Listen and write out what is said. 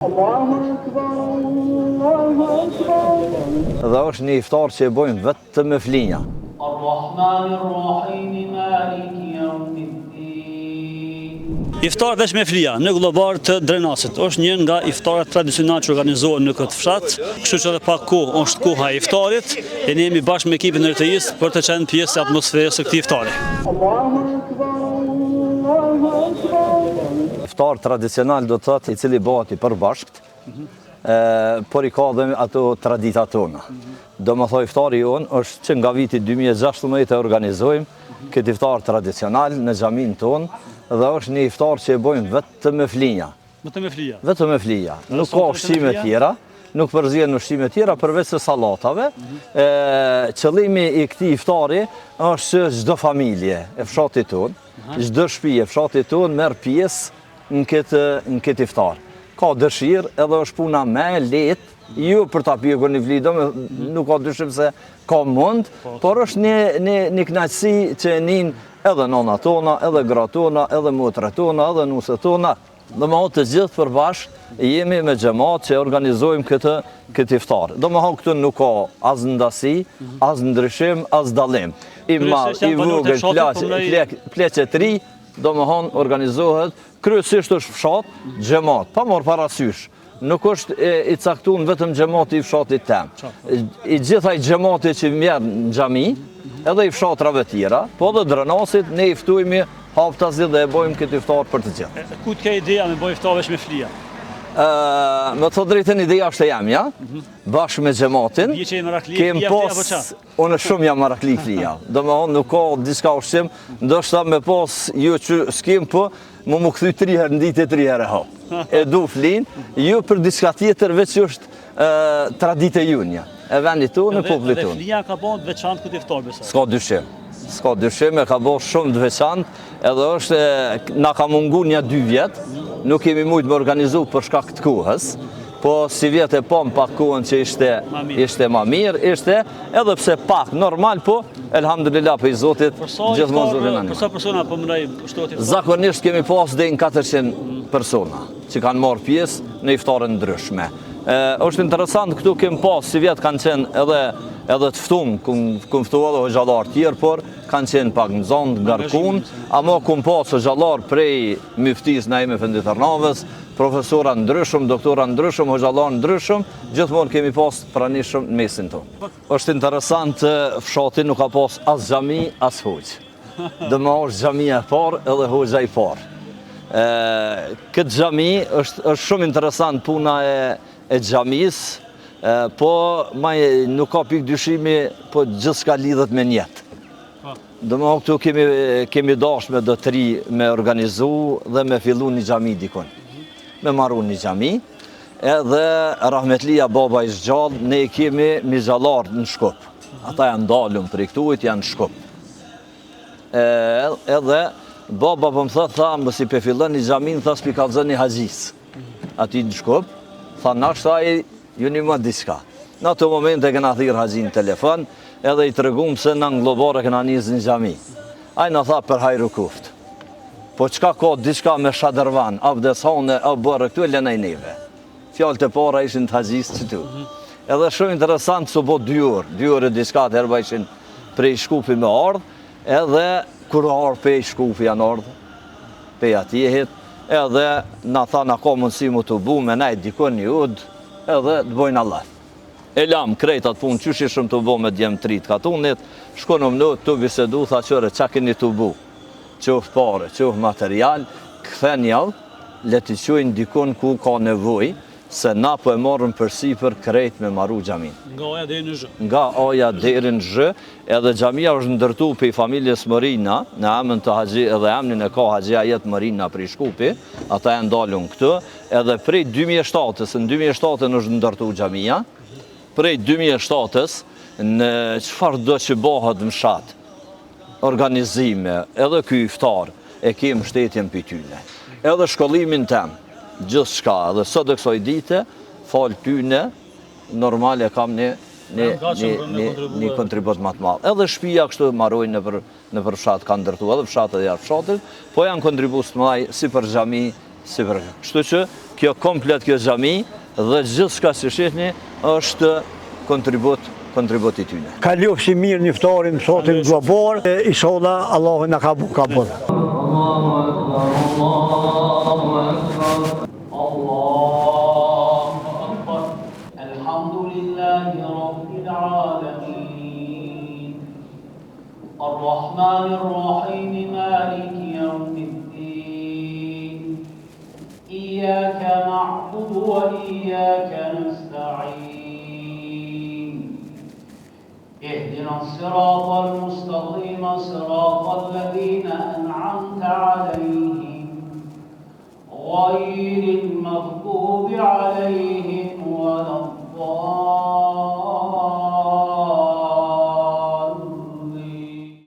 Dhe është një iftar që e bojmë vetë me flinja. Iftar veç me flija në gllobar të Drenasit është një nga iftarët tradicional që organizohen në këtë fshat, kështu që edhe pak kohë është koha e iftarit, e ne jemi bashkë me ekipin e RTS për të qenë pjesë e atmosferës së këtij iftari. Iftar tradicional do të thotë i cili bëhet i përbashkët, por i ka dhe ato tradita tona. Do më thoj iftari jonë është që nga viti 2016 e organizojmë këtë iftar tradicional në xhamin tonë, dhe është një iftar që e bojmë vetë me flinja. Vetëm me flija? Vetëm me flija. Nuk ka ushqime tjera, nuk përzihen ushqime tjera përveç se sallatave. Qëllimi i këtij iftari është që çdo familje e fshatit tonë, çdo shtëpi e fshatit tonë merr pjesë në këtë iftar. Ka dëshirë edhe është puna më e lehtë, jo për ta pjekur një vlidë, nuk ka dyshim se ka mund, por është një kënaqësi që e nin edhe nona tona, edhe gra tona, edhe motra tona, edhe nuset tona. Do më thotë të gjithë përbashkë jemi me xhamat që organizojmë këtë iftar. Do më thotë këtu nuk ka as ndasi, as ndryshim, as dallim. I madh, i vogël, pleqe të ri, do më thonë organizohet, kryesisht është fshat, xhamat, pa marrë parasysh. Nuk është i caktuar vetëm xhamati i fshatit tem. I gjithaj xhamati që vjen në xhami, edhe i fshatrave tjera, po edhe Drenasit, ne i ftujmë haftazi dhe e bojmë këtë iftar për të gjithë. Ku të ke ideja me bojë iftar veç me flija? Me të drejtën ideja është e jamja, bashkë me xhamatin. Kem pas, unë shumë jam marakli flija. Do më thonë nuk ka diçka ushqim, ndoshta me pas jo që s'kem po, më kthy 3 herë në ditë, 3 herë ha. E du flin, jo për diçka tjetër veç është traditë junja, e vendit tonë, e popullit tonë. Dhe flija ka bën veçantë këtë iftar besoj. S'ka dyshim. S'ka dyshim, e ka bërë shumë të veçantë, edhe është, na ka mungu një 2 vjetë, nuk kemi mujtë me organizu për shkak të kohës, po si vjetë e pom pak kohën që ishte ma mirë, ishte edhe pse pak normal, po elhamdulillah për i Zotit gjithmonë Zotin anë. Për sa persona po mënoj shtohet iftar? Zakonisht kemi pas deri në 400 persona që kanë marrë pjesë në iftare ndryshme. Është interesant, këtu kemi pas si vjetë kanë qenë edhe të ftumë, këmë ftu edhe hoxhallar tjerë, por kanë qenë pak në zonë, ngarkun, ama këmë pas hoxhallar prej myftis në ime Efendi Tërnavës, profesora ndryshëm, doktora ndryshëm, hoxhallar ndryshëm, gjithmonë kemi pas pranishëm në mesin tonë. Është interesant, fshati nuk ka pas as xhami, as hoxh. Dhe më është xhamia e parë edhe hoxha i parë. Këtë xhami është shumë interesant puna e xhamisë, po nuk ka pikë dyshimi, po gjithçka lidhet me njetë. Do më këtu kemi dashme do të ri me organizu dhe me fillu një xhami dikon. Me marru një xhami, edhe rahmetlia baba i zgjallë, ne kemi mizallar në Shkup. Ata janë dalëm për i këtuit, janë në Shkup. Edhe baba po më tha, mësi pe fillon një xhamin, tha s'pi kallzon një haxhis. Ati në Shkup, tha nashta ju një më diska. Në ato momente këna thirë haxhin në telefon, edhe i tregum se në Globare këna njëzë një xhami. Ai na tha për hajru kuft. Po qka ka diçka me shadërvan, abdeshone, bërë këtu e lënaj neve. Fjallë të para ishin të haxhis që tu. Edhe shumë interesant së bo 2 orë e diçka të herba ishin prej Shkupi me ardhë, edhe kur ardhë pej Shkupi janë ardhë, pej atjehit, edhe na tha na ka mundësi mu të bu me najt dikon një udë, edhe të bojnë Allah. E lam krejtat punë, qysh ishëm të bu me djemë 3 katunit, shkonëm në të bisedu, tha qëre, qa keni të bu? Qof pare, qof material, këthen javë, le t'i qojnë dikon ku ka nevoj, se na po e marrëm përsi për krejt me maru xhamin. Nga oja deri në zhë. Nga oja deri në zhë, edhe xhamia është ndërtu për familjes Mërina, në emën të haxhi, edhe emnin e ka haxhia jetë Mërina për i Shkupi, ata e ndalun këtë, edhe prej 2007-ës, në 2007-ën është ndërtu xhamia, prej 2007-ës, në çfarë do që bëhet në fshat, organizime, edhe ky iftar, e kem shtetjen për tyne. Edhe shkollimin tem, gjithë shka, edhe sot e kësoj dite, falë tyne, normal e kam një kontribut më të madh. Edhe shtëpia kështu marrojnë në për fshat kanë ndërtu, edhe fshat edhe jashtë fshatit, po janë kontribut të mëdhaj si për xhami, si për këtë. Kështu që kjo komplet kjo xhami dhe gjithçka që shihni është kontribut i tyne. Kalofshi mirë një iftarin sotin global, inshallah Allahu na ka kabul. الحمد لله رب العالمين الرحمن الرحيم مالك يوم الدين إياك نعبد وإياك نستعين اهدنا الصراط المستقيم صراط الذين